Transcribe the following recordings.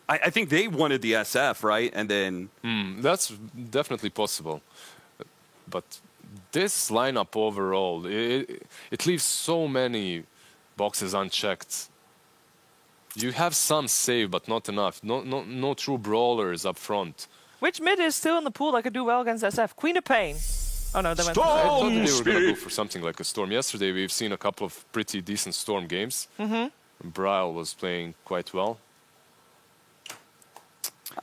I think they wanted the SF, right? And then... That's definitely possible. But this lineup overall, it leaves so many boxes unchecked. You have some save, but not enough. No true brawlers up front. Which mid is still in the pool that could do well against SF? Queen of Pain. Oh no, they went. I thought they were going to go for something like a Storm. Yesterday, we've seen a couple of pretty decent Storm games. Braille was playing quite well.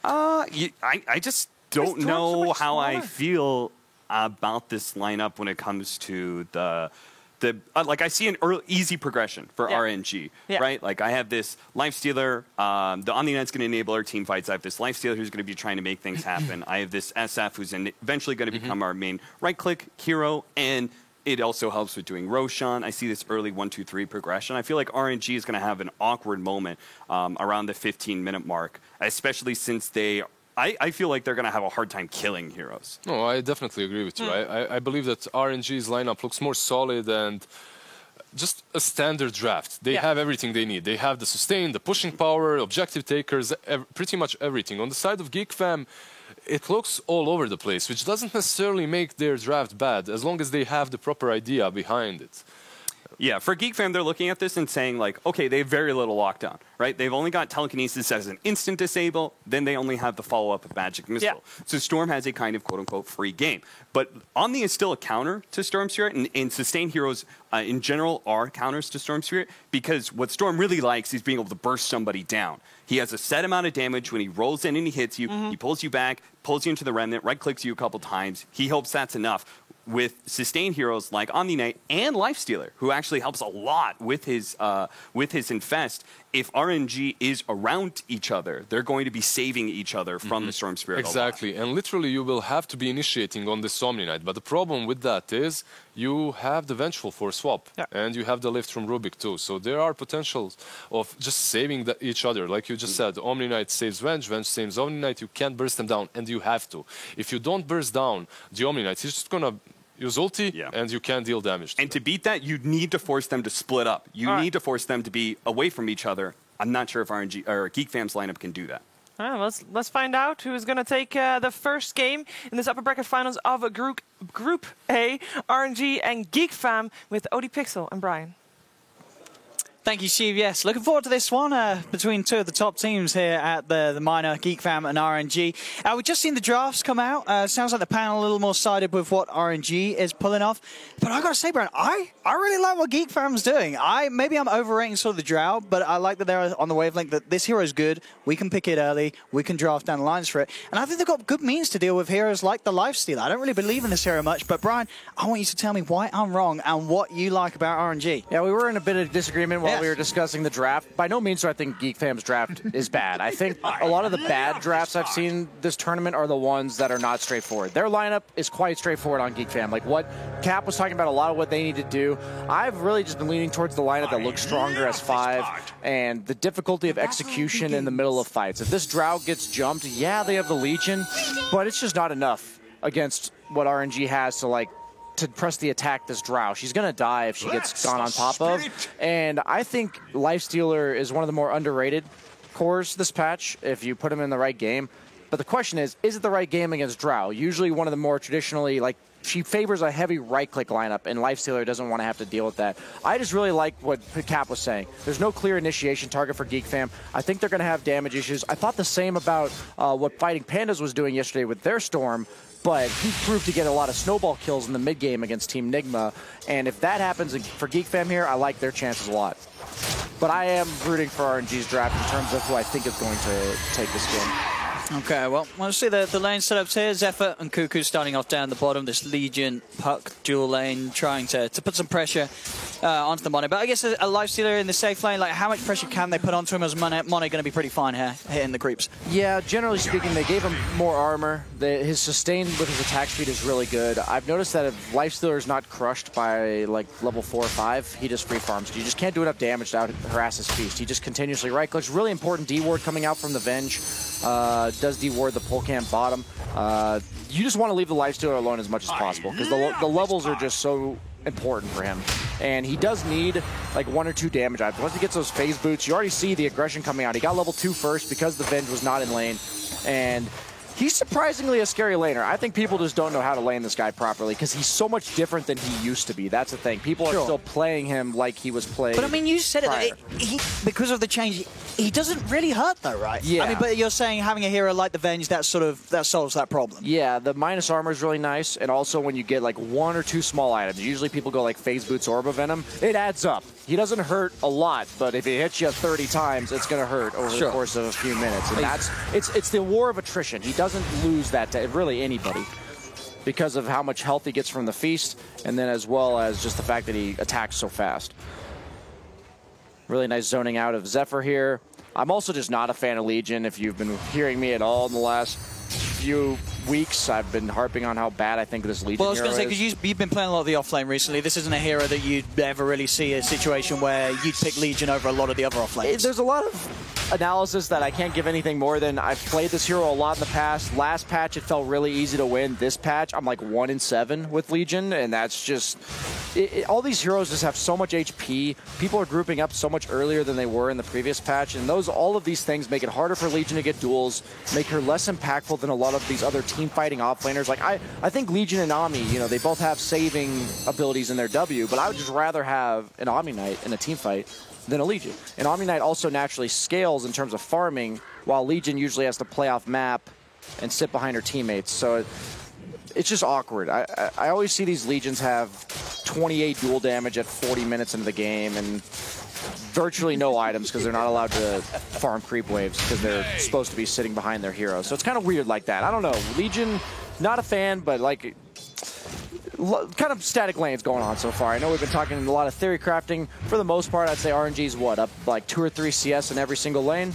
I just don't know how I feel about this lineup when it comes to like I see an easy progression for RNG, right? Like I have this Lifestealer, the Omni Knight's going to enable our team fights. I have this Lifestealer who's going to be trying to make things happen. I have this SF who's eventually going to become our main right-click hero, and it also helps with doing Roshan. I see this early 1-2-3 progression. I feel like RNG is going to have an awkward moment around the 15-minute mark, especially since I feel like they're going to have a hard time killing heroes. No, I definitely agree with you. I believe that RNG's lineup looks more solid and just a standard draft. They have everything they need. They have the sustain, the pushing power, objective takers, pretty much everything. On the side of Geek Fam, it looks all over the place, which doesn't necessarily make their draft bad, as long as they have the proper idea behind it. Yeah, for Geek Fam, they're looking at this and saying, like, okay, they have very little lockdown, right? They've only got Telekinesis as an instant disable, then they only have the follow-up of Magic Missile. So Storm has a kind of quote-unquote free game. But Omni is still a counter to Storm Spirit, and Sustained heroes in general are counters to Storm Spirit, because what Storm really likes is being able to burst somebody down. He has a set amount of damage when he rolls in and he hits you, he pulls you back, pulls you into the Remnant, right-clicks you a couple times. He hopes that's enough. With sustained heroes like Omni Knight and Lifestealer, who actually helps a lot with his Infest, if RNG is around each other, they're going to be saving each other from the Storm Spirit. Exactly, and literally you will have to be initiating on this Omni Knight. But the problem with that is you have the Vengeful for swap, and you have the lift from Rubik too. So there are potentials of just saving each other. Like you just said, Omni Knight saves Venge, Venge saves Omni Knight. You can't burst them down, and you have to. If you don't burst down the Omni Knight, he's just going to use ulti, and you can't deal damage. And to beat that, you need to force them to split up. You need to force them to be away from each other. I'm not sure if RNG or Geek Fam's lineup can do that. All right, let's find out who's going to take the first game in this upper bracket finals of Group A, RNG and Geek Fam with ODPixel and Brian. Thank you, Steve. Yes, looking forward to this one between two of the top teams here at the minor, Geek Fam and RNG. We've just seen the drafts come out. Sounds like the panel a little more sided with what RNG is pulling off. But I got to say, Brian, I really like what Geek Fam's doing. Maybe I'm overrating sort of the drought, but I like that they're on the wavelength that this hero is good. We can pick it early. We can draft down the lines for it. And I think they've got good means to deal with heroes like the Lifestealer. I don't really believe in this hero much, but Brian, I want you to tell me why I'm wrong and what you like about RNG. Yeah, we were in a bit of disagreement while we were discussing the draft. By no means do I think Geek Fam's draft is bad. I think a lot of the bad drafts I've seen this tournament are the ones that are not straightforward. Their lineup is quite straightforward on Geek Fam. Like what Cap was talking about, a lot of what they need to do. I've really just been leaning towards the lineup that looks stronger as 5 and the difficulty of execution in the middle of fights. If this drought gets jumped, yeah, they have the Legion, but it's just not enough against what RNG has to press the attack this Drow. She's going to die if she gets gone on top of. And I think Lifestealer is one of the more underrated cores this patch if you put him in the right game. But the question is it the right game against Drow? Usually one of the more traditionally, she favors a heavy right-click lineup, and Lifestealer doesn't want to have to deal with that. I just really like what Cap was saying. There's no clear initiation target for Geek Fam. I think they're going to have damage issues. I thought the same about what Fighting Pandas was doing yesterday with their Storm, but he proved to get a lot of snowball kills in the mid-game against Team Nigma, and if that happens for Geek Fam here, I like their chances a lot. But I am rooting for RNG's draft in terms of who I think is going to take this game. Okay, well, we'll see the lane setups here. Zephyr and Cuckoo starting off down the bottom. This Legion Puck dual lane trying to put some pressure onto the Mono. But I guess a Lifestealer in the safe lane, how much pressure can they put onto him as Mono going to be pretty fine here hitting the creeps? Yeah, generally speaking, they gave him more armor. His sustain with his attack speed is really good. I've noticed that if Lifestealer is not crushed by level 4 or 5, he just free farms. You just can't do enough damage to harass his feast. He just continuously right-clicks. Really important D-ward coming out from the Venge. Does D-ward the pole camp bottom. You just want to leave the Lifestealer alone as much as possible because the levels are just so important for him. and he does need like 1 or 2 damage items. Once he gets those phase boots, you already see the aggression coming out. He got level 2 first because the Venge was not in lane, and he's surprisingly a scary laner. I think people just don't know how to lane this guy properly because he's so much different than he used to be. That's the thing. People are still playing him like he was playing. But I mean, you said prior. because of the change, he doesn't really hurt though, right? Yeah. I mean, but you're saying having a hero like the Venge, that solves that problem. Yeah, the minus armor is really nice, and also when you get like 1 or 2 small items, usually people go like phase boots, orb of venom, it adds up. He doesn't hurt a lot, but if he hits you 30 times, it's going to hurt over the course of a few minutes. And it's the war of attrition. He doesn't lose that to really anybody because of how much health he gets from the feast, and then as well as just the fact that he attacks so fast. Really nice zoning out of Zephyr here. I'm also just not a fan of Legion. If you've been hearing me at all in the last few weeks, I've been harping on how bad I think this Legion Well, I was hero going to say, because you've been playing a lot of the offlane recently, this isn't a hero that you'd ever really see a situation where you'd pick Legion over a lot of the other offlanes. There's a lot of analysis that I can't give anything more than I've played this hero a lot in the past. Last patch, it felt really easy to win. This patch, I'm like 1-7 with Legion, and that's just... all these heroes just have so much HP. People are grouping up so much earlier than they were in the previous patch, and all of these things make it harder for Legion to get duels, make her less impactful than a lot of these other team-fighting offlaners. Like, I think Legion and Omni, you know, they both have saving abilities in their W, but I would just rather have an Omni Knight in a team fight than a Legion. And Omni Knight also naturally scales in terms of farming, while Legion usually has to play off map and sit behind her teammates. So it's just awkward. I always see these Legions have 28 duel damage at 40 minutes into the game and virtually no items because they're not allowed to farm creep waves because they're supposed to be sitting behind their hero. So it's kind of weird like that. I don't know. Legion, not a fan, but like kind of static lanes going on so far. I know we've been talking a lot of theory crafting. For the most part, I'd say RNG's what, up like 2 or 3 CS in every single lane?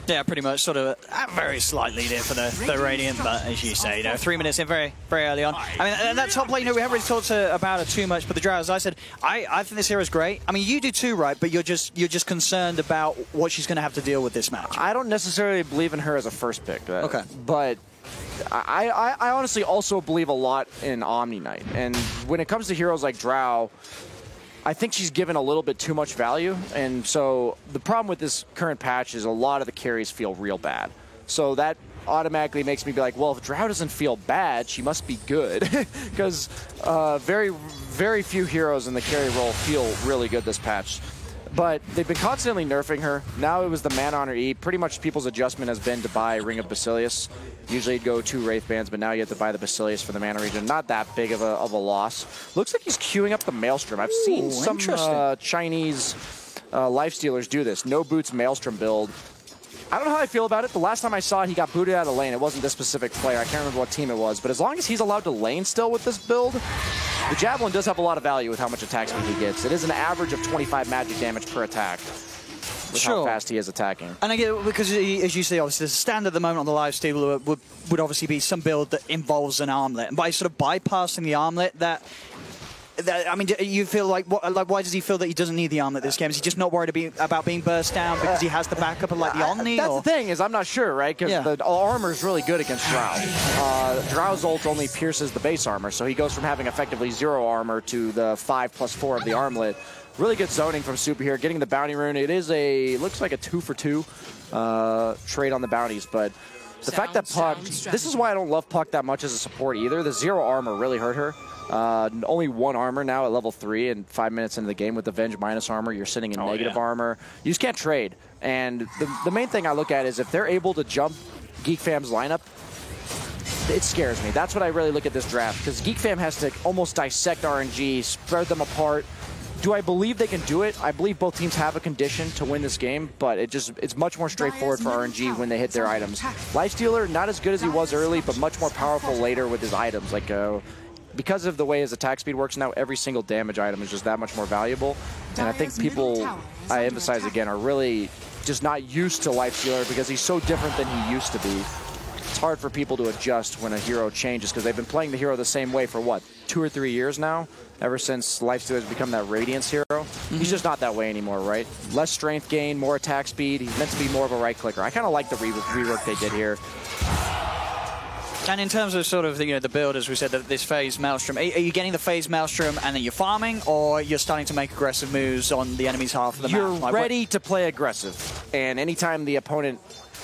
Yeah, pretty much, sort of very slight lead here for the Radiant, but as you say, 3 minutes in very, very early on. I mean, and that top lane, we haven't really talked about it too much, but the Drow, as I said, I think this hero's great. I mean, you do too, right? But you're just concerned about what she's going to have to deal with this match. I don't necessarily believe in her as a first pick. Okay. But I honestly also believe a lot in Omni Knight. And when it comes to heroes like Drow, I think she's given a little bit too much value, and so the problem with this current patch is a lot of the carries feel real bad. So that automatically makes me be like, well, if Drow doesn't feel bad, she must be good, because very, very few heroes in the carry role feel really good this patch. But they've been constantly nerfing her. Now it was the mana on her E. Pretty much people's adjustment has been to buy Ring of Basilius. Usually you'd go 2 Wraith Bands, but now you have to buy the Basilius for the mana region. Not that big of a loss. Looks like he's queuing up the Maelstrom. I've seen some Chinese lifestealers do this. No boots Maelstrom build. I don't know how I feel about it. The last time I saw it, he got booted out of lane. It wasn't this specific player. I can't remember what team it was. But as long as he's allowed to lane still with this build, the Javelin does have a lot of value with how much attack speed he gets. It is an average of 25 magic damage per attack with how fast he is attacking. And I get, because as you say, obviously the stand at the moment on the live steal would obviously be some build that involves an armlet. And by sort of bypassing the armlet, I mean, you feel like why does he feel that he doesn't need the armlet this game? Is he just not worried about being burst down because he has the backup of like the Omni? That's the thing, is I'm not sure, right? Because the armor is really good against Drow. Drow's ult only pierces the base armor, so he goes from having effectively 0 armor to the 5+4 of the armlet. Really good zoning from Super here, getting the bounty rune. It is looks like a 2-for-2 trade on the bounties, but the fact that Puck, this is why I don't love Puck that much as a support either. The 0 armor really hurt her. Only 1 armor now at level 3, and 5 minutes into the game with the Venge minus armor, you're sitting in negative armor. You just can't trade. And the main thing I look at is if they're able to jump Geek Fam's lineup, it scares me. That's what I really look at this draft, because Geek Fam has to almost dissect RNG, spread them apart. Do I believe they can do it? I believe both teams have a condition to win this game, but it's much more straightforward for RNG when they hit their items. Lifestealer, not as good as he was early, but much more powerful later with his items. Like, because of the way his attack speed works now, every single damage item is just that much more valuable. And I think people, I emphasize again, are really just not used to Lifestealer because he's so different than he used to be. It's hard for people to adjust when a hero changes because they've been playing the hero the same way for what, 2 or 3 years now? Ever since Lifestealer has become that Radiance hero. He's just not that way anymore, right? Less strength gain, more attack speed. He's meant to be more of a right clicker. I kind of like the rework they did here. And in terms of sort of the build, as we said, this phase Maelstrom, are you getting the phase Maelstrom and then you're farming, or you're starting to make aggressive moves on the enemy's half of the map? You're ready to play aggressive, and anytime the opponent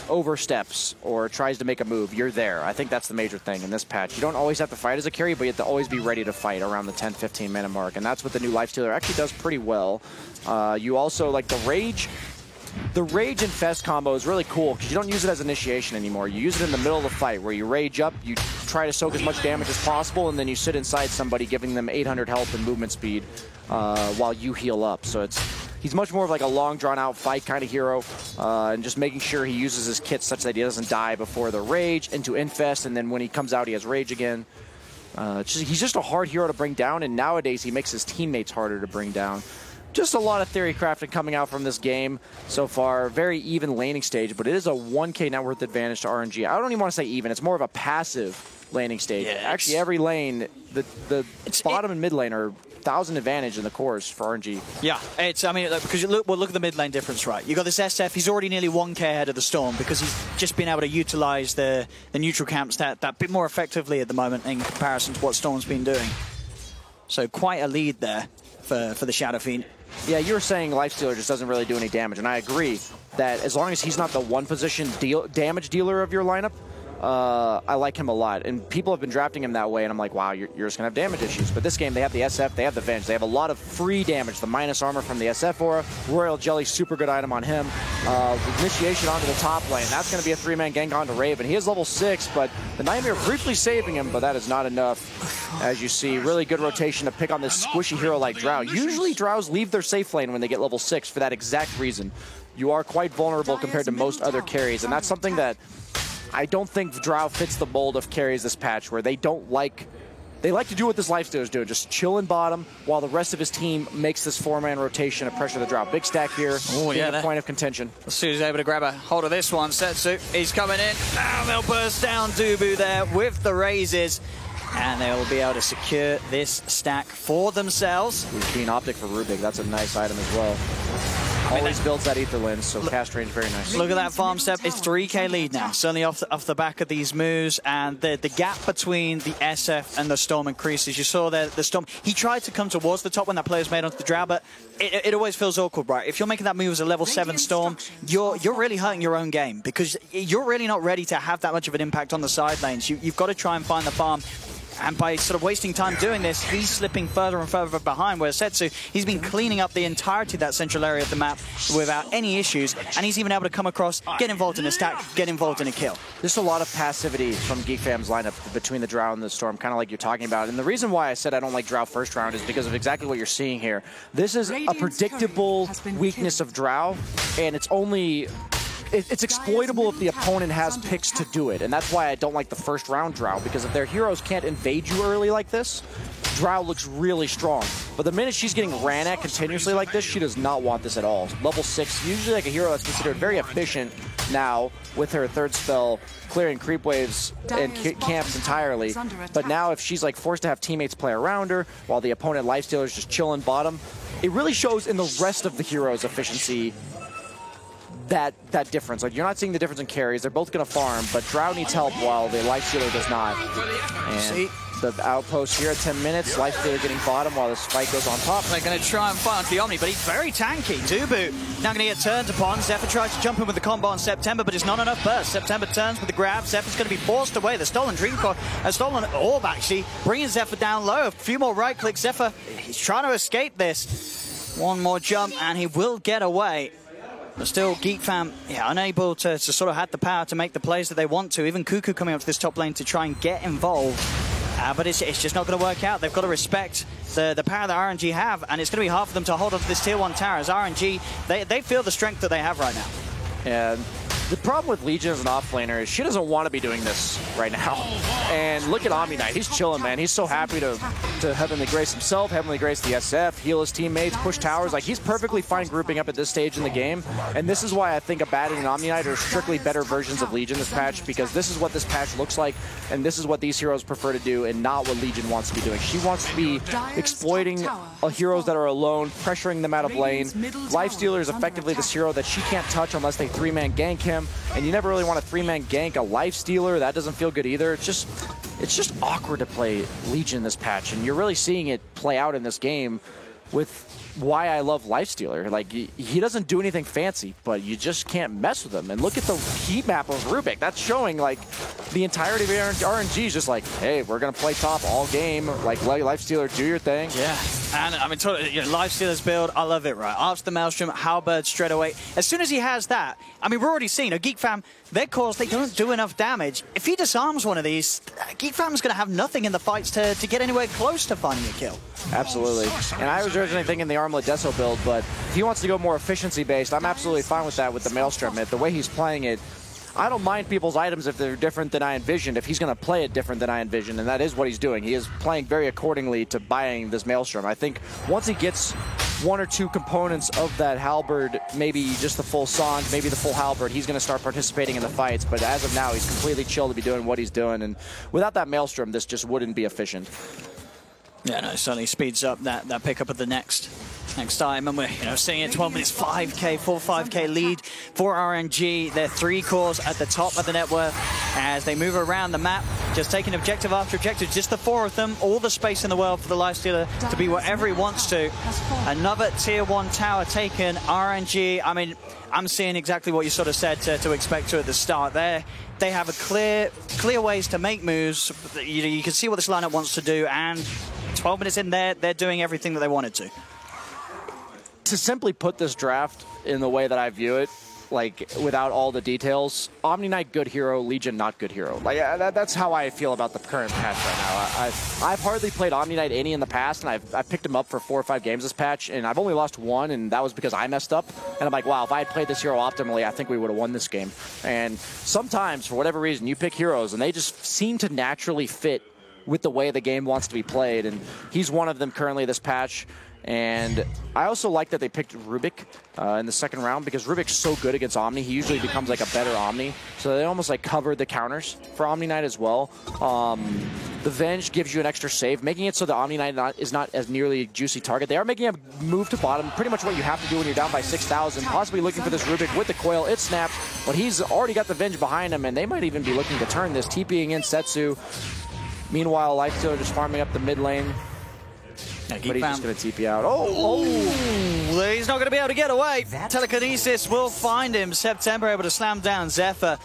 oversteps or tries to make a move, you're there. I think that's the major thing in this patch. You don't always have to fight as a carry, but you have to always be ready to fight around the 10-15 minute mark, and that's what the new Lifestealer actually does pretty well. You also, like the Rage Infest combo is really cool because you don't use it as initiation anymore. You use it in the middle of the fight where you rage up, you try to soak as much damage as possible, and then you sit inside somebody giving them 800 health and movement speed while you heal up. So he's much more of like a long drawn-out fight kind of hero, and just making sure he uses his kit such that he doesn't die before the Rage into Infest, and then when he comes out he has Rage again. He's just a hard hero to bring down, and nowadays he makes his teammates harder to bring down. Just a lot of theory crafting coming out from this game so far. Very even laning stage, but it is a 1K net worth advantage to RNG. I don't even want to say even. It's more of a passive laning stage. Yeah, actually, every lane, the bottom and mid lane are 1,000 advantage in the cores for RNG. Yeah, I mean, because look at the mid lane difference, right? You got this SF. He's already nearly 1K ahead of the Storm because he's just been able to utilize the neutral camps that bit more effectively at the moment in comparison to what Storm's been doing. So quite a lead there for the Shadow Fiend. Yeah, you were saying Lifestealer just doesn't really do any damage, and I agree that as long as he's not the one position damage dealer of your lineup, I like him a lot. And people have been drafting him that way, and I'm like, wow, you're just going to have damage issues. But this game, they have the SF, they have the Venge. They have a lot of free damage. The minus armor from the SF aura. Royal Jelly, super good item on him. Initiation onto the top lane. That's going to be a 3-man gank onto Raven. He is level 6, but the Nightmare briefly saving him, but that is not enough. As you see, really good rotation to pick on this squishy hero like Drow. Usually Drows leave their safe lane when they get level 6 for that exact reason. You are quite vulnerable compared to most other carries, and that's something that I don't think Drow fits the mold of carries this patch, where they like to do what this Lifestealer is doing, just chill in bottom while the rest of his team makes this 4-man rotation to pressure the Drow. Big stack here, a point of contention. Su's able to grab a hold of this one. Setsu, he's coming in. And they'll burst down Dubu there with the raises, and they will be able to secure this stack for themselves. Routine Optic for Rubik, that's a nice item as well. Always builds that Ether Lens, so cast range very nice. Look at that farm step. It's 3K lead now, certainly off the back of these moves, and the gap between the SF and the Storm increases. You saw there, the Storm, he tried to come towards the top when that player's made onto the Drow, but it always feels awkward, right? If you're making that move as a level 7 Storm, you're really hurting your own game, because you're really not ready to have that much of an impact on the side lanes. You've got to try and find the farm. And by sort of wasting time doing this, he's slipping further and further behind, whereas Setsu, he's been cleaning up the entirety of that central area of the map without any issues, and he's even able to come across, get involved in a stack, get involved in a kill. There's a lot of passivity from GeekFam's lineup between the Drow and the Storm, kind of like you're talking about. And the reason why I said I don't like Drow first round is because of exactly what you're seeing here. This is a predictable weakness of Drow, and it's exploitable if the opponent has picks to do it, and that's why I don't like the first round Drow, because if their heroes can't invade you early like this, Drow looks really strong. But the minute she's getting ran at continuously like this, she does not want this at all. Level 6, usually like a hero that's considered very efficient now with her third spell, clearing creep waves and camps entirely. But now if she's like forced to have teammates play around her while the opponent Lifestealer is just chilling bottom, it really shows in the rest of the hero's efficiency. That difference. Like, you're not seeing the difference in carries. They're both going to farm, but Drow needs help while the Lifestealer does not. And the outpost here at 10 minutes, Lifestealer getting bottom while this fight goes on top. They're going to try and fight onto the Omni, but he's very tanky. Dubu now going to get turned upon. Zephyr tries to jump in with the combo on September, but it's not enough burst. September turns with the grab. Zephyr's going to be forced away. The stolen stolen orb, actually, bringing Zephyr down low. A few more right clicks. Zephyr, he's trying to escape this. One more jump, and he will get away. But still, GeekFam, unable to sort of have the power to make the plays that they want to. Even Cuckoo coming up to this top lane to try and get involved. But it's just not going to work out. They've got to respect the power that RNG have, and it's going to be hard for them to hold on to this tier 1 tower, as RNG, they feel the strength that they have right now. Yeah. The problem with Legion as an offlaner is she doesn't want to be doing this right now. And look at Omni Knight. He's chilling, man. He's so happy to Heavenly Grace himself, Heavenly Grace the SF, heal his teammates, push towers. Like, he's perfectly fine grouping up at this stage in the game. And this is why I think Abaddon and Omni Knight are strictly better versions of Legion this patch, because this is what this patch looks like, and this is what these heroes prefer to do, and not what Legion wants to be doing. She wants to be exploiting heroes that are alone, pressuring them out of lane. Lifestealer is effectively this hero that she can't touch unless they 3-man gank him, Fam, and you never really want a 3-man gank, a life stealer. That doesn't feel good either. It's just awkward to play Legion this patch, and you're really seeing it play out in this game with why I love Lifestealer. Like, he doesn't do anything fancy, but you just can't mess with him. And look at the heat map of Rubik. That's showing, like, the entirety of RNG is just like, hey, we're going to play top all game. Like, Lifestealer, do your thing. Yeah. And, I mean, Lifestealer's build, I love it, right? After the Maelstrom, Halberd straight away. As soon as he has that, I mean, we're already seeing, Geek Fam, their cores, they don't do enough damage. If he disarms one of these, Geek Fam's going to have nothing in the fights to get anywhere close to finding a kill. Absolutely. And I was originally thinking the Armlet Deso build, but if he wants to go more efficiency-based, I'm absolutely fine with that with the Maelstrom. The way he's playing it, I don't mind people's items if they're different than I envisioned, if he's going to play it different than I envisioned, and that is what he's doing. He is playing very accordingly to buying this Maelstrom. I think once he gets one or two components of that Halberd, maybe just the full Sange, maybe the full Halberd, he's going to start participating in the fights. But as of now, he's completely chill to be doing what he's doing, and without that Maelstrom, this just wouldn't be efficient. Yeah, no, it certainly speeds up that pickup of the next time, and we're seeing it 12 minutes, 5K, full 5K lead for RNG. They're 3 cores at the top of the net worth as they move around the map, just taking objective after objective, just the 4 of them, all the space in the world for the Lifestealer to be wherever he wants to. Another tier 1 tower taken. RNG, I mean, I'm seeing exactly what you sort of said to expect to at the start there. They have a clear ways to make moves. You can see what this lineup wants to do, and 12 minutes in there, they're doing everything that they wanted to. To simply put this draft in the way that I view it, like without all the details, Omni Knight good hero, Legion not good hero. Like that's how I feel about the current patch right now. I've hardly played Omni Knight any in the past, and I've picked him up for 4 or 5 games this patch, and I've only lost 1, and that was because I messed up. And I'm like, wow, if I had played this hero optimally, I think we would have won this game. And sometimes, for whatever reason, you pick heroes, and they just seem to naturally fit with the way the game wants to be played, and he's one of them currently this patch. And I also like that they picked Rubik in the second round, because Rubik's so good against Omni. He usually becomes like a better Omni. So they almost like covered the counters for Omni Knight as well. The Venge gives you an extra save, making it so the Omni Knight is not as nearly a juicy target. They are making a move to bottom, pretty much what you have to do when you're down by 6,000, possibly looking for this Rubik with the coil. It snapped, but he's already got the Venge behind him, and they might even be looking to turn this, TPing in Setsu. Meanwhile, Lifestealer just farming up the mid lane. But he's just going to TP out. Oh! He's not going to be able to get away. Telekinesis will find him. September able to slam down Zephyr.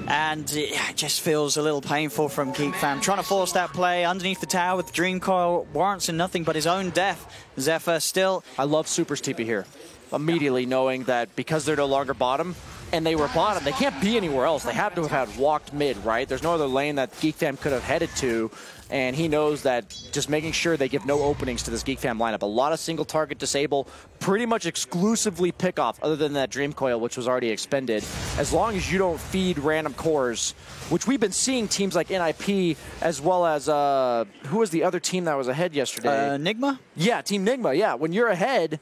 And it just feels a little painful from Geek Fam. Trying to force that play underneath the tower with Dream Coil warrants in nothing but his own death. Zephyr still... I love Super's TP here. Immediately knowing that because they're no longer bottom, and they were bottom, they can't be anywhere else. They had to have had walked mid, right? There's no other lane that Geek Fam could have headed to, and he knows that just making sure they give no openings to this Geek Fam lineup. A lot of single target disable, pretty much exclusively pick off, other than that Dream Coil, which was already expended. As long as you don't feed random cores, which we've been seeing teams like NIP, as well as, who was the other team that was ahead yesterday? Nigma? Yeah, Team Nigma, yeah. When you're ahead,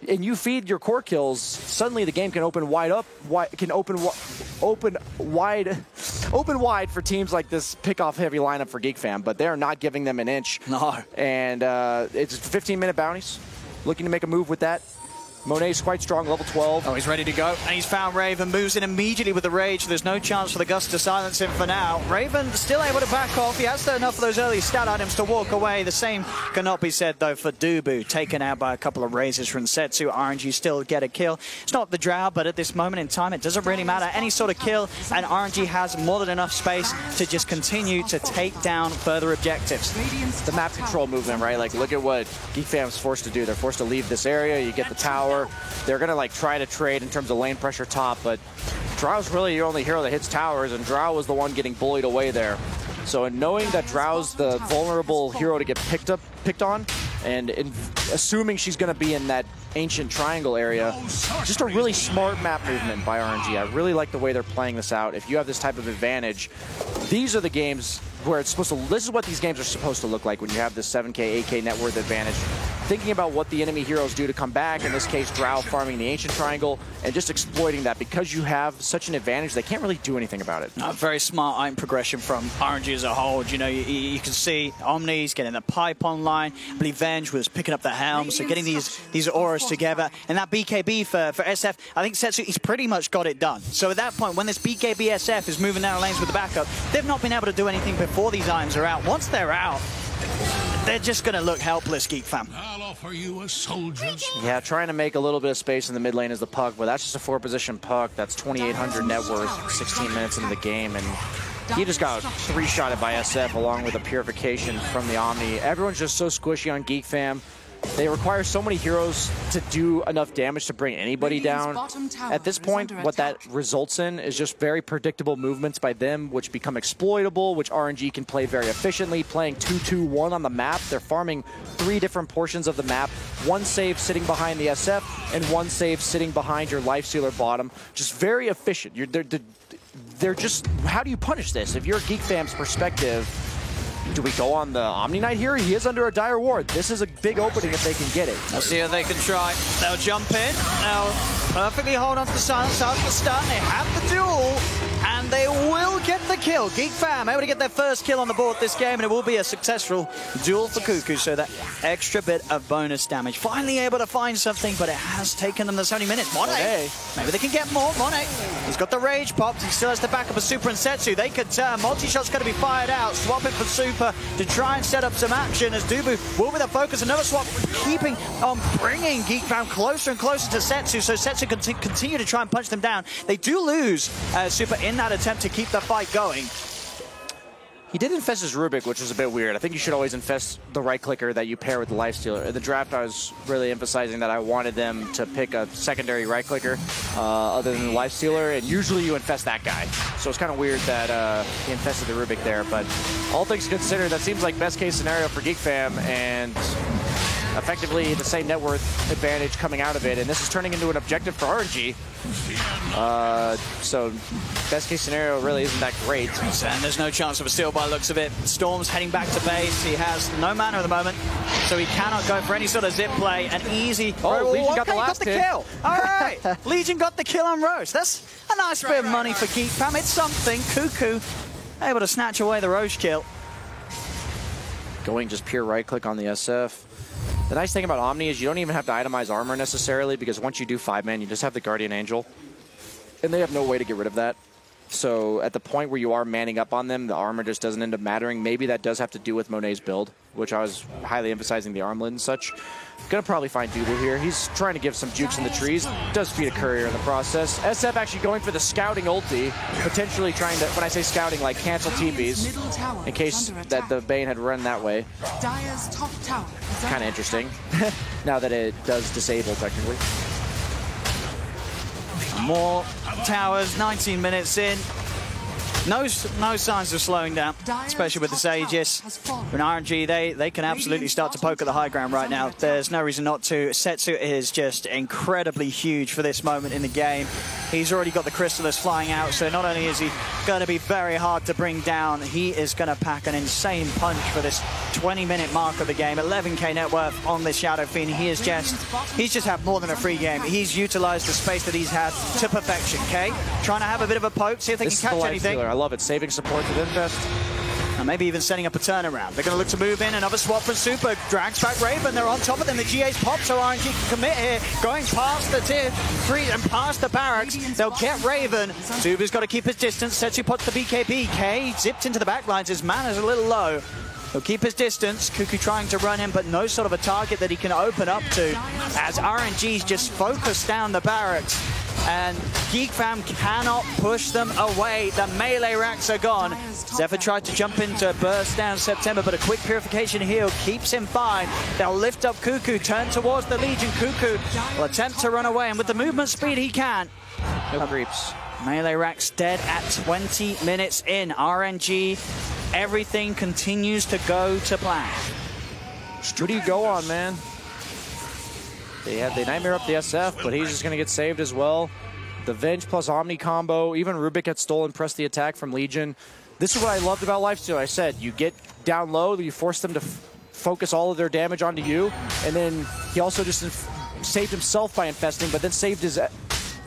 and you feed your core kills, suddenly the game can open wide for teams like this pick-off heavy lineup for Geek Fam, but they're not giving them an inch. No. And it's 15-minute bounties. Looking to make a move with that. Monet's quite strong, level 12. Oh, he's ready to go. And he's found Raven, moves in immediately with the Rage. There's no chance for the Gust to silence him for now. Raven still able to back off. He has enough of those early stat items to walk away. The same cannot be said, though, for Dubu. Taken out by a couple of razors from Setsu. RNG still get a kill. It's not the Drow, but at this moment in time, it doesn't really matter. Any sort of kill, and RNG has more than enough space to just continue to take down further objectives. The map control movement, right? Like, look at what Geek Fam's forced to do. They're forced to leave this area. You get the tower. They're going to like try to trade in terms of lane pressure top, but Drow's really your only hero that hits towers, and Drow was the one getting bullied away there. So in knowing that Drow's the vulnerable hero to get picked on, and assuming she's going to be in that ancient triangle area, just a really smart map movement by RNG. I really like the way they're playing this out. If you have this type of advantage, these are the games where it's supposed to, this is what these games are supposed to look like when you have this 7K, 8K net worth advantage. thinking about what the enemy heroes do to come back, in this case, Drow farming the Ancient Triangle, and just exploiting that. Because you have such an advantage, they can't really do anything about it. Very smart item progression from RNG as a whole. You know, you can see Omni's getting the pipe online. I believe Venge was picking up the helm, so getting these auras together. And that BKB for SF, I think Setsu, he's pretty much got it done. So at that point, when this BKB SF is moving down lanes with the backup, they've not been able to do anything before these items are out. Once they're out, they're just going to look helpless, Geek Fam. I'll offer you a soldier's... Yeah, trying to make a little bit of space in the mid lane is the puck, but that's just a 4-position puck. That's 2,800 net worth, 16 minutes into the game, and he just got 3-shotted by SF along with a purification from the Omni. Everyone's just so squishy on Geek Fam. They require so many heroes to do enough damage to bring anybody down. At this point, what that results in is just very predictable movements by them, which become exploitable, which RNG can play very efficiently, playing 2-2-1 on the map. They're farming 3 different portions of the map, 1 save sitting behind the SF, and 1 save sitting behind your Lifestealer bottom. Just very efficient. They're just, how do you punish this? If you're Geek Fam's perspective, do we go on the Omni Knight here? He is under a dire ward. This is a big opening if they can get it. Let's see if they can try. They'll jump in. They'll perfectly hold on to the silence after the stun. They have the duel, and they will get the kill. Geek Fam able to get their first kill on the board this game, and it will be a successful duel for Kuku, so that extra bit of bonus damage. Finally able to find something, but it has taken them the 70 minutes. Monet, maybe they can get more. Monet, he's got the rage popped. He still has the backup of Super and Setsu. They could turn. Multi-shot's going to be fired out. Swap it for Super to try and set up some action as Dubu will be the focus. Another swap, keeping on bringing Geek Fam closer and closer to Setsu, so Setsu can continue to try and punch them down. They do lose Super in that attempt to keep the fight going. He did infest his Rubik, which was a bit weird. I think you should always infest the right clicker that you pair with the Lifestealer. In the draft, I was really emphasizing that I wanted them to pick a secondary right clicker other than the Lifestealer, and usually you infest that guy. So it's kind of weird that he infested the Rubik there, but all things considered, that seems like best case scenario for Geek Fam, and effectively the same net worth advantage coming out of it, and this is turning into an objective for RNG. So best case scenario really isn't that great. And there's no chance of a steal by the looks of it. Storm's heading back to base. He has no mana at the moment, so he cannot go for any sort of zip play. An easy... Oh, Legion got the last hit. Kill. All right, Legion got the kill on Roche. That's a nice bit of money for Geek Fam. It's something. Kuku able to snatch away the Roche kill. Going just pure right click on the SF. The nice thing about Omni is you don't even have to itemize armor necessarily, because once you do 5-man, you just have the Guardian Angel. And they have no way to get rid of that. So at the point where you are manning up on them, the armor just doesn't end up mattering. Maybe that does have to do with Monet's build, which I was highly emphasizing the armlet and such. Gonna probably find Dubu here. He's trying to give some jukes in the trees. Does feed a courier in the process. SF actually going for the scouting ulti, potentially trying to, when I say scouting, like cancel TPs, in case that the Bane had run that way. Kind of interesting, now that it does disable technically. More towers, 19 minutes in. No signs of slowing down, especially with the Sages. With RNG, they can absolutely start to poke at the high ground right now. There's no reason not to. Setsu is just incredibly huge for this moment in the game. He's already got the Crystallis flying out, so not only is he going to be very hard to bring down, he is going to pack an insane punch for this 20-minute mark of the game. 11k net worth on this Shadow Fiend. He's just had more than a free game. He's utilized the space that he's had to perfection, okay? Trying to have a bit of a poke, see if they can catch anything. I love it. Saving support with Infest. And maybe even setting up a turnaround. They're going to look to move in. Another swap from Super. Drags back Raven. They're on top of them. The GA's pop, so RNG can commit here. Going past the tier 3 and past the barracks. They'll get Raven. Super's got to keep his distance. Setsu puts the BKB. K zipped into the backlines. His mana's a little low. He'll keep his distance. Kuku trying to run him, but no sort of a target that he can open up to, as RNG's just focused down the barracks. And Geek Fam cannot push them away. The melee racks are gone. Zephyr tried to jump in to burst down September, but a quick purification heal keeps him fine. They'll lift up Kuku, turn towards the Legion. Kuku will attempt to run away, and with the movement speed he can. No creeps. Melee racks dead at 20 minutes in. RNG, everything continues to go to plan. Who do you go on, man? They Nightmare up the SF, but he's just going to get saved as well. The Venge plus Omni combo. Even Rubik gets stolen, press the attack from Legion. This is what I loved about Lifestealer. I said, you get down low, you force them to focus all of their damage onto you. And then he also just saved himself by infesting, but then saved his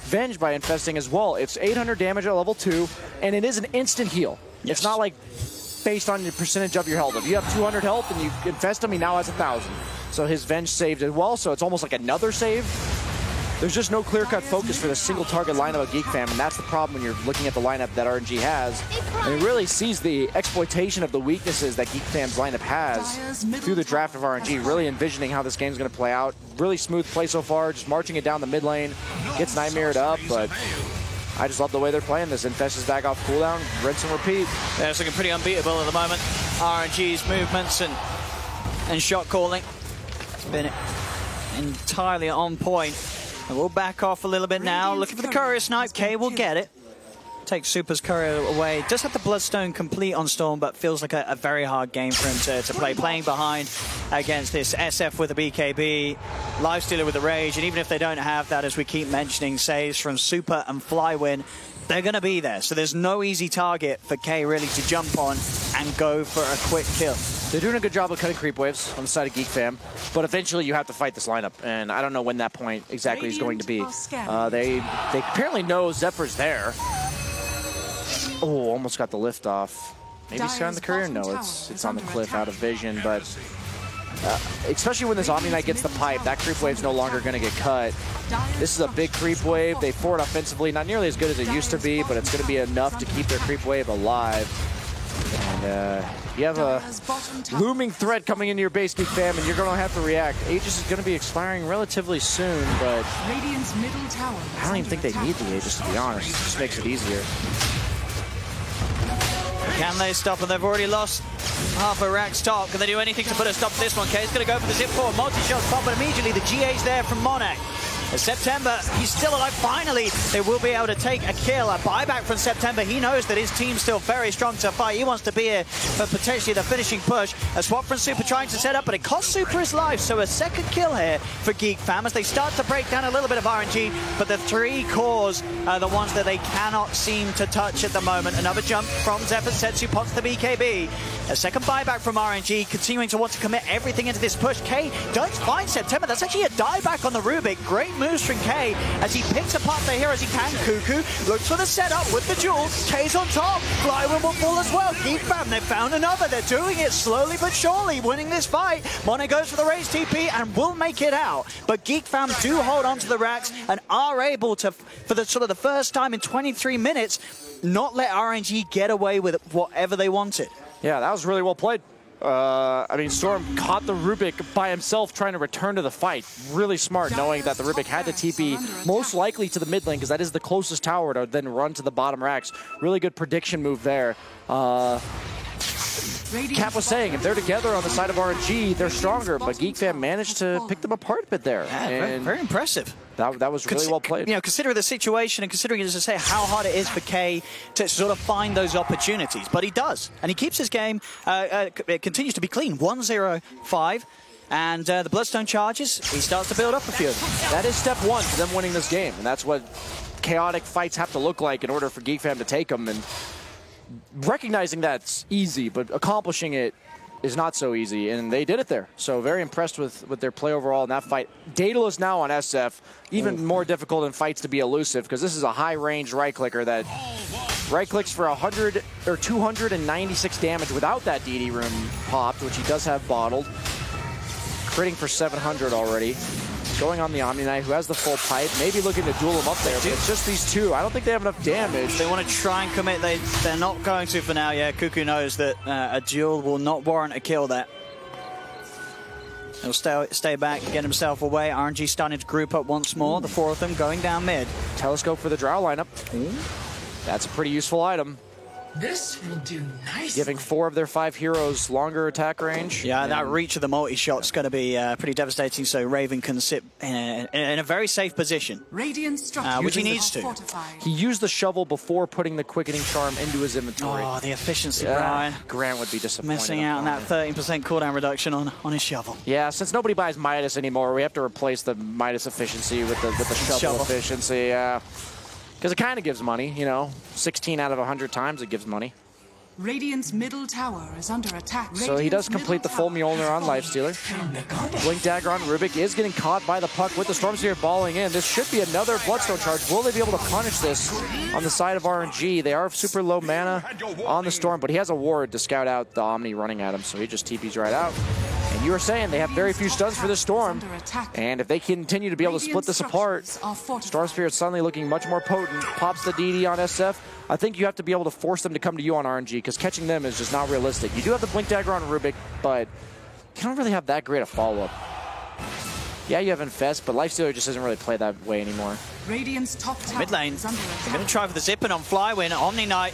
Venge by infesting as well. It's 800 damage at level 2, and it is an instant heal. Yes. It's not like based on your percentage of your health. If you have 200 health and you infest him, he now has 1,000. So his Venge saved as well, so it's almost like another save. There's just no clear-cut focus for the single target lineup of Geek Fam, and that's the problem when you're looking at the lineup that RNG has. And it really sees the exploitation of the weaknesses that Geek Fam's lineup has through the draft of RNG, really envisioning how this game's going to play out. Really smooth play so far, just marching it down the mid lane, gets Nightmared up, but I just love the way they're playing this. Infest is back off cooldown, rinse and repeat. Yeah, it's looking pretty unbeatable at the moment. RNG's movements and shot calling, it's been entirely on point. And we'll back off a little bit now. Looking for the Courier Snipe. K will get it. Take Super's Courier away. Does have the Bloodstone complete on Storm, but feels like a very hard game for him to play. Playing behind against this SF with a BKB, Lifestealer with the Rage, and even if they don't have that, as we keep mentioning, saves from Super and Flywin, they're going to be there. So there's no easy target for K really to jump on and go for a quick kill. They're doing a good job of cutting creep waves on the side of Geek Fam, but eventually you have to fight this lineup, and I don't know when that point exactly is going to be. They apparently know Zephyr's there. Oh, almost got the lift off. Maybe he's on the Courier? No, it's on the cliff out of vision, but especially when this Omni Knight gets the pipe, that creep wave's no longer going to get cut. This is a big creep wave. They forward offensively, not nearly as good as it used to be, but it's going to be enough to keep their creep wave alive. And you have a looming threat coming into your base, Geek Fam, and you're going to have to react. Aegis is going to be expiring relatively soon, but I don't even think they need the Aegis, to be honest. It just makes it easier. Can they stop them? They've already lost half a rack stock. Can they do anything to put a stop to this one? K's going to go for the zip forward. Multi-shots pop, but immediately the GA's there from Monarch. September, he's still alive. Finally, they will be able to take a kill. A buyback from September. He knows that his team's still very strong to fight. He wants to be here for potentially the finishing push. A swap from Super trying to set up, but it costs Super his life. So a second kill here for Geek Fam as they start to break down a little bit of RNG, but the 3 cores are the ones that they cannot seem to touch at the moment. Another jump from Zephyr. Setsu pops the BKB. A second buyback from RNG, continuing to want to commit everything into this push. K does find September. That's actually a dieback on the Rubik. Great moves from K as he picks apart the heroes he can. Cuckoo looks for the setup with the jewel. K's on top. Flywin will fall as well. Geek Fam, they've found another. They're doing it slowly but surely, winning this fight. Mono goes for the raise TP and will make it out. But Geek Fam do hold on to the racks and are able to, for the sort of the first time in 23 minutes, not let RNG get away with whatever they wanted. Yeah, that was really well played. I mean, Storm caught the Rubik by himself trying to return to the fight. Really smart, knowing that the Rubik had to TP most likely to the mid lane because that is the closest tower to then run to the bottom racks. Really good prediction move there. Cap was saying, if they're together on the side of RNG, they're stronger, but Geek Fam managed to pick them apart a bit there. Yeah, and very impressive. That was really well played. You know, considering the situation and considering, as I say, how hard it is for K to sort of find those opportunities. But he does, and he keeps his game. It continues to be clean, 1-0-5. And the Bloodstone charges, he starts to build up a few. That is step 1 to them winning this game, and that's what chaotic fights have to look like in order for Geek Fam to take them. And recognizing that's easy, but accomplishing it is not so easy, and they did it there. So very impressed with their play overall in that fight. Daedalus now on SF, even more difficult in fights to be elusive, because this is a high-range right-clicker that right-clicks for 100 or 296 damage without that DD rune popped, which he does have bottled. Critting for 700 already. Going on the Omni Knight, who has the full pipe, maybe looking to duel him up there, but it's just these two. I don't think they have enough damage. They want to try and commit. They're not going to for now. Yeah, Cuckoo knows that a duel will not warrant a kill there. He'll stay back, get himself away. RNG starting to group up once more. The 4 of them going down mid. Telescope for the Drow lineup. That's a pretty useful item. This will do nicely. Giving 4 of their 5 heroes longer attack range. Yeah, that reach of the multi-shot's going to be pretty devastating, so Raven can sit in a very safe position, which he needs to. He used the shovel before putting the quickening charm into his inventory. Oh, the efficiency, Brian. Grant would be disappointed. Missing out on that 13% cooldown reduction on his shovel. Yeah, since nobody buys Midas anymore, we have to replace the Midas efficiency with the shovel efficiency. Because it kind of gives money, you know. 16 out of 100 times it gives money. Radiant's middle tower is under attack. So he does complete the full Mjolnir on Lifestealer. Blink Dagger on Rubik is getting caught by the puck with the Storm Sphere balling in. This should be another Bloodstone charge. Will they be able to punish this on the side of RNG? They are super low mana on the Storm, but he has a ward to scout out the Omni running at him, so he just TPs right out. And you were saying they have very few stuns for this Storm, and if they continue to be able to split this apart, Storm Sphere is suddenly looking much more potent. Pops the DD on SF. I think you have to be able to force them to come to you on RNG, because catching them is just not realistic. You do have the Blink Dagger on Rubik, but you don't really have that great a follow-up. Yeah, you have Infest, but Lifestealer just doesn't really play that way anymore. Radiant's top tower Mid lane, they're going to try for the Zippin on Flywin. Omni Knight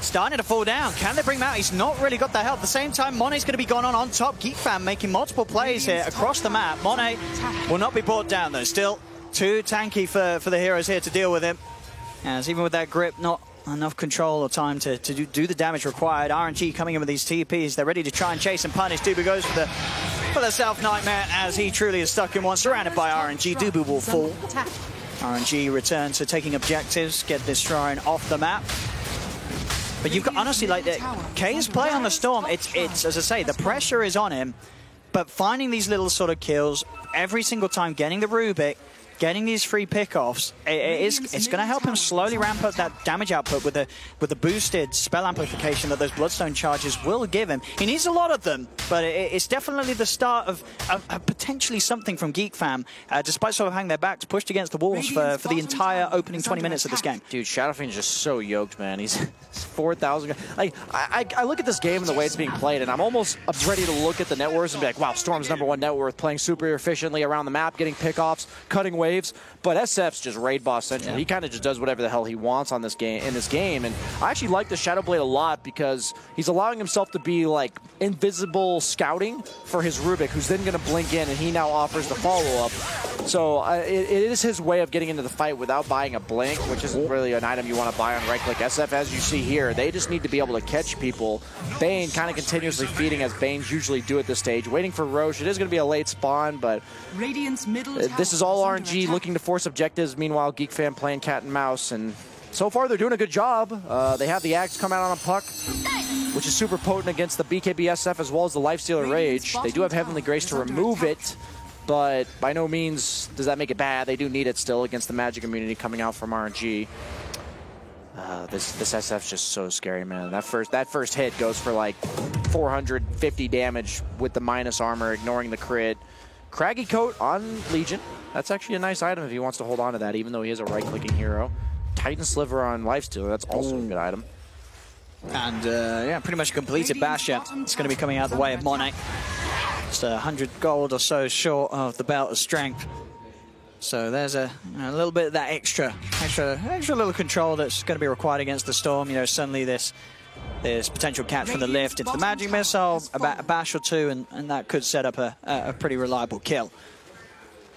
starting to fall down. Can they bring him out? He's not really got the health. At the same time, Monet's going to be gone on top. Geek Fam making multiple plays here across the map. Monet will not be brought down, though. Still too tanky for the heroes here to deal with him. As even with that grip, not enough control or time to do the damage required. RNG coming in with these TPs. They're ready to try and chase and punish. Dubu goes for the Self Nightmare, as he truly is stuck in one. Surrounded by RNG, Dubu will fall. RNG return to taking objectives, get this shrine off the map. But you've got, honestly, like, K's play on the Storm, it's as I say, the pressure is on him, but finding these little sort of kills every single time, getting the Rubik, getting these free pickoffs, it's going to help him slowly ramp up that damage output with the boosted spell amplification that those Bloodstone charges will give him. He needs a lot of them, but it's definitely the start of potentially something from Geek Fam, despite sort of having their backs pushed against the walls for the entire opening 20 minutes of this game. Dude, Shadowfiend's just so yoked, man. He's 4,000. Like, I look at this game and the way it's being played, and I'm almost ready to look at the net worths and be like, wow, Storm's #1 net worth, playing super efficiently around the map, getting pickoffs, cutting waves. But SF's just raid boss central. Yeah. He kind of just does whatever the hell he wants on this game and I actually like the Shadowblade a lot because he's allowing himself to be like invisible scouting for his Rubik, who's then going to blink in, and he now offers the follow-up. So it is his way of getting into the fight without buying a blink, which isn't really an item you want to buy on right-click. SF, as you see here, they just need to be able to catch people. Bane kind of continuously feeding, as Banes usually do at this stage, waiting for Roche. It is going to be a late spawn, but this is all RNG looking to force objectives. Meanwhile, Geek Fam playing cat and mouse, and so far they're doing a good job. They have the Axe come out on a puck, which is super potent against the BKB SF as well as the Lifestealer Rage. They do have Heavenly Grace to remove it, but by no means does that make it bad. They do need it still against the magic immunity coming out from RNG. This SF's just so scary, man. That first hit goes for like 450 damage with the minus armor, ignoring the crit. Craggy Coat on Legion. That's actually a nice item if he wants to hold on to that, even though he is a right-clicking hero. Titan Sliver on Lifestealer. That's also a good item. And yeah, pretty much completed Basher. It's going to be coming out the way of Monet. Just 100 gold or so short of the Belt of Strength. So there's a little bit of that extra little control that's going to be required against the Storm. You know, suddenly this potential catch from the lift into the Magic Missile, a bash or two, and that could set up a pretty reliable kill.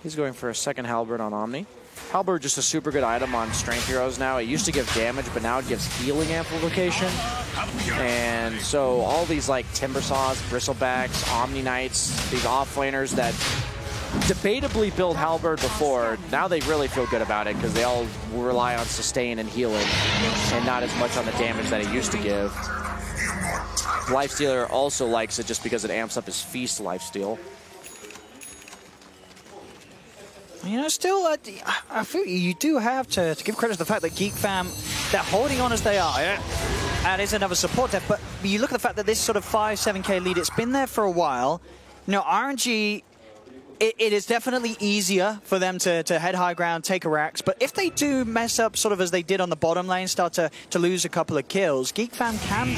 He's going for a second Halberd on Omni. Halberd just a super good item on strength heroes now. It used to give damage, but now it gives healing amplification. And so all these like Timbersaws, Bristlebacks, Omni Knights, these off-laners that debatably built Halberd before, now they really feel good about it because they all rely on sustain and healing and not as much on the damage that it used to give. Lifestealer also likes it just because it amps up his Feast lifesteal. You know, still, I feel you do have to give credit to the fact that Geek Fam, they're holding on as they are. And is another support def, but you look at the fact that this sort of 5-7k lead, it's been there for a while. You know, RNG, it is definitely easier for them to head high ground, take a Rax, but if they do mess up sort of as they did on the bottom lane, start to lose a couple of kills, Geek Fam can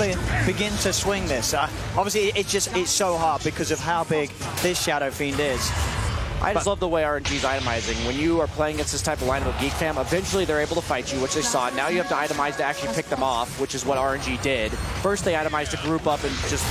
begin to swing this. Obviously, it's so hard because of how big this Shadow Fiend is. I just love the way RNG's itemizing. When you are playing against this type of lineup of Geek Fam, eventually they're able to fight you, which they saw. Now you have to itemize to actually pick them off, which is what RNG did. First they itemized to group up and just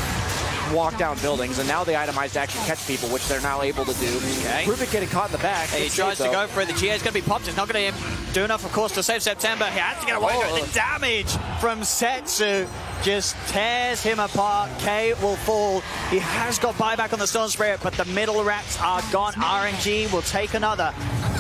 walk down buildings, and now they itemized to actually catch people, which they're now able to do. Okay. Rubik getting caught in the back. He tries to go for it. The GA is going to be popped. It's not going to do enough, of course, to save September. He has to get away with it. The damage from Setsu just tears him apart. K will fall. He has got buyback on the Storm Spirit, but the middle racks are gone. RNG will take another.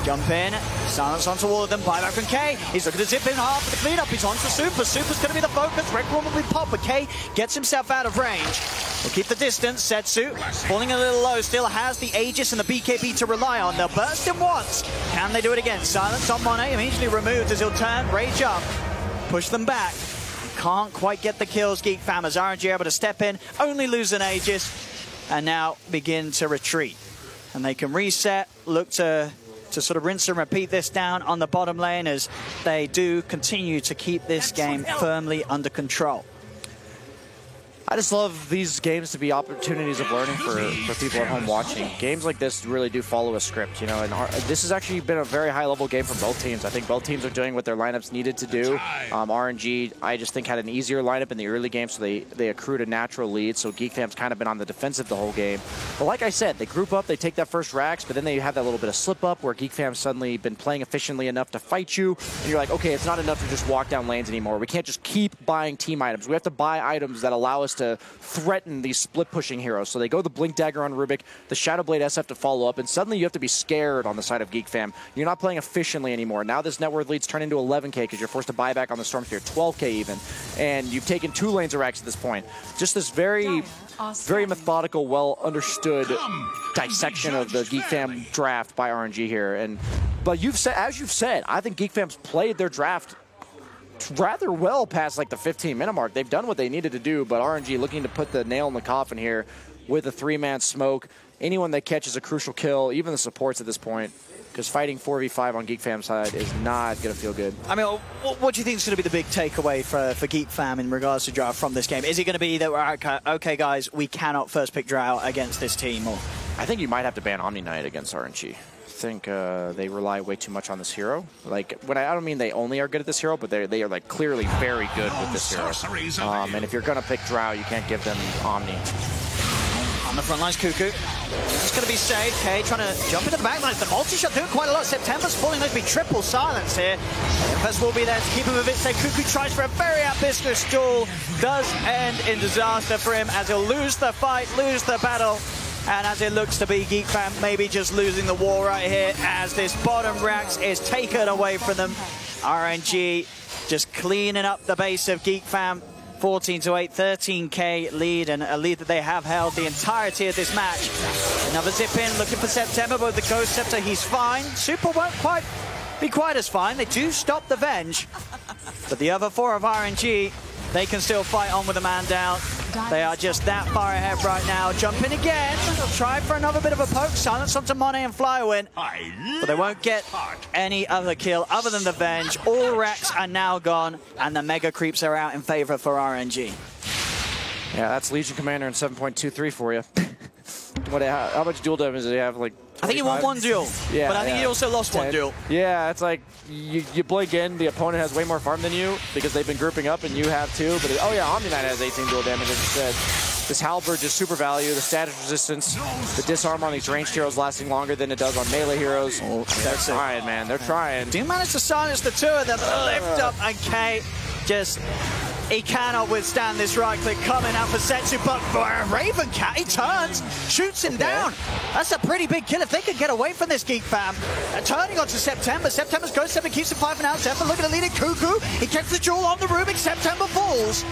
Jump in, silence onto all of them, buyback from K. He's looking to zip in half for the cleanup. He's on to Super. Super's going to be the focus. Rec Room will be popped, but K gets himself out of range. Will keep the distance. Setsu falling a little low, still has the Aegis and the BKB to rely on. They'll burst him once. Can they do it again? Silence on Monet, immediately removed as he'll turn, rage up, push them back. Can't quite get the kills, Geek Fam, as RNG able to step in, only lose an Aegis, and now begin to retreat. And they can reset, look to sort of rinse and repeat this down on the bottom lane as they do continue to keep this game firmly under control. I just love these games to be opportunities of learning for people at home watching. Games like this really do follow a script, you know, and this has actually been a very high-level game for both teams. I think both teams are doing what their lineups needed to do. RNG, I just think, had an easier lineup in the early game, so they accrued a natural lead, so Geek Fam's kind of been on the defensive the whole game. But like I said, they group up, they take that first Rax, but then they have that little bit of slip-up where Geek Fam's suddenly been playing efficiently enough to fight you, and you're like, okay, it's not enough to just walk down lanes anymore. We can't just keep buying team items. We have to buy items that allow us to threaten these split-pushing heroes. So they go the Blink Dagger on Rubik, the Shadowblade SF to follow up, and suddenly you have to be scared on the side of Geek Fam. You're not playing efficiently anymore. Now this net worth leads turn into 11k because you're forced to buy back on the Storm Spear, 12k even, and you've taken 2 lanes of Rax at this point. Just this very methodical, well-understood dissection of the Geek Fam draft by RNG here. But as you've said, I think Geek Fam's played their draft rather well past like the 15-minute mark. They've done what they needed to do, but RNG looking to put the nail in the coffin here with a 3-man smoke. Anyone they catch is a crucial kill, even the supports at this point, because fighting 4v5 on Geek Fam's side is not going to feel good. I mean, what do you think is going to be the big takeaway for Geek Fam in regards to Drow from this game? Is it going to be that we're okay, guys, we cannot first pick Drow against this team? Or I think you might have to ban Omni Knight against RNG. I think they rely way too much on this hero. Like, I don't mean they only are good at this hero, but they are like clearly very good with this hero. And if you're gonna pick Drow, you can't give them Omni. On the front lines, Cuckoo. It's going to be safe. K trying to jump into the back lines. The multi-shot doing quite a lot. September's falling. There's be triple silence here. Impers will be there to keep him a bit safe. Cuckoo tries for a very ambitious duel. Does end in disaster for him as he'll lose the fight, lose the battle. And as it looks to be, Geek Fam maybe just losing the war right here as this bottom Rax is taken away from them. RNG just cleaning up the base of Geek Fam. 14-8, 13k lead, and a lead that they have held the entirety of this match. Another zip in, looking for September, but the Ghost Scepter, he's fine. Super won't be quite as fine. They do stop the Venge, but the other 4 of RNG, they can still fight on with a man down. They are just that far ahead right now. Jump in again. They'll try for another bit of a poke. Silence onto Monet and Flywin. But they won't get any other kill other than the Venge. All Rax are now gone, and the Mega Creeps are out in favor for RNG. Yeah, that's Legion Commander in 7.23 for you. How much duel damage does he have? Like, 25? I think he won 1 duel, yeah, but I think he also lost 1 duel. Yeah, it's like you blink in, the opponent has way more farm than you because they've been grouping up and you have too. But oh yeah, Omni Knight has 18 duel damage, as you said. This Halberd is super value, the status resistance, the disarm on these ranged heroes lasting longer than it does on melee heroes. Oh, they're trying, man. They're trying. Do manage to silence the 2 of them. Lift up, and K just... He cannot withstand this right click coming out for Setsu, but Raven Cat, he turns, shoots him down. That's a pretty big kill if they could get away from this Geek Fam. Turning onto September. September's Ghost Scepter keeps him 5 now. September looking to lead it. Cuckoo, he gets the jewel on the Rubik. September falls.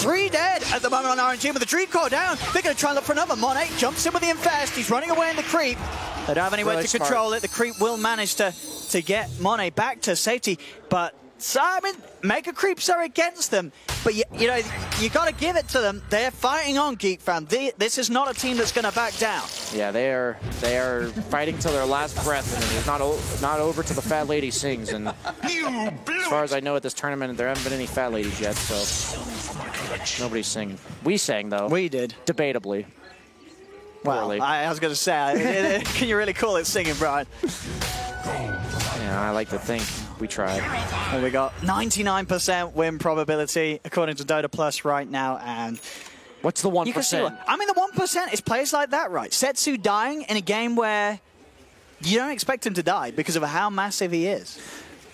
3 dead at the moment on RNG with the Dream Core down. They're going to try and look for another. Monet jumps in with the Infest. He's running away in the creep. They don't have any way to control it. The creep will manage to get Monet back to safety, but Simon, Mega Creeps are against them, but you know, you got to give it to them. They're fighting on, Geek Fam. This is not a team that's going to back down. Yeah, they are fighting till their last breath, and it's not over till the fat lady sings. And as far as I know, at this tournament, there haven't been any fat ladies yet, so nobody's singing. We sang though. We did, debatably. Well, I was going to say, can you really call it singing, Brian? Yeah, I like to think we tried. And we got 99% win probability according to Dota Plus right now. And what's the 1%? I mean, the 1% is players like that, right? Setsu dying in a game where you don't expect him to die because of how massive he is.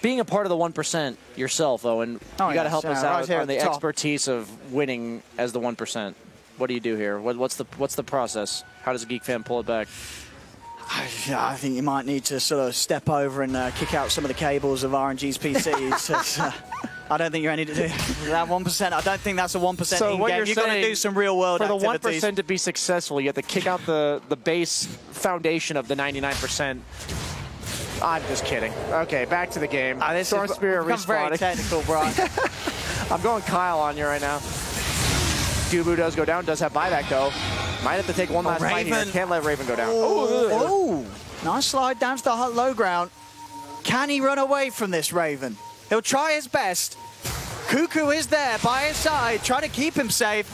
Being a part of the 1% yourself, though, and you got to help us out on the expertise of winning as the 1%. What do you do here? What's the process? How does Geek Fam pull it back? I think you might need to sort of step over and kick out some of the cables of RNG's PCs. I don't think you're ready to do that 1%. I don't think that's a 1% so in what game. You've got to do some real-world activities. For the 1% to be successful, you have to kick out the base foundation of the 99%. I'm just kidding. Okay, back to the game. Storm Spirit becomes very technical, Brian. I'm going Kyle on you right now. Dubu does go down, does have buyback though. Might have to take one last fight here. Can't let Raven go down. Oh, nice slide down to the low ground. Can he run away from this, Raven? He'll try his best. Cuckoo is there by his side, trying to keep him safe.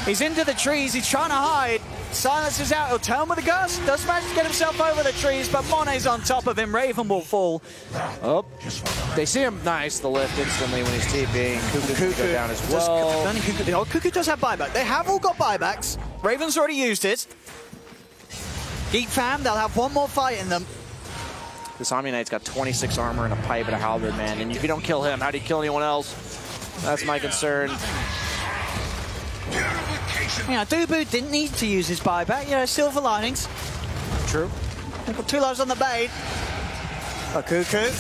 He's into the trees, he's trying to hide. Silence is out, he'll turn with a gust. Does manage to get himself over the trees, but Monet's on top of him. Raven will fall. Oh, they see him. Nice, the lift instantly when he's TPing. Cuckoo go down as well. Cuckoo does have buyback. They have all got buybacks. Raven's already used it. Geek Fam, they'll have one more fight in them. This Omni Knight's got 26 armor and a pipe and a halberd, man. And if you don't kill him, how do you kill anyone else? That's my concern. You know, Dubu didn't need to use his buyback. You know, silver linings. True. They've got 2 lives on the bait. Oh, Cuckoo.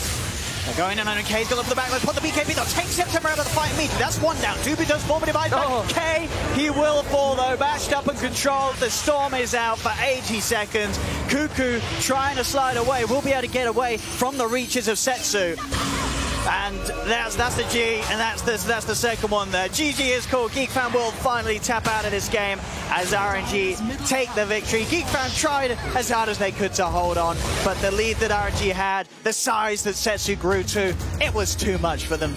They're going in, and K's going up the back. Let's put the BKB, though. Take September out of the fight immediately. That's one down. Dubu does form a divide back. K, he will fall, though. Bashed up and controlled. The Storm is out for 80 seconds. Cuckoo trying to slide away. Will be able to get away from the reaches of Setsu. And that's the G, and that's the second one there. GG is called. Geek Fam will finally tap out of this game as RNG take the victory. Geek Fam tried as hard as they could to hold on, but the lead that RNG had, the size that Setsu grew to, it was too much for them.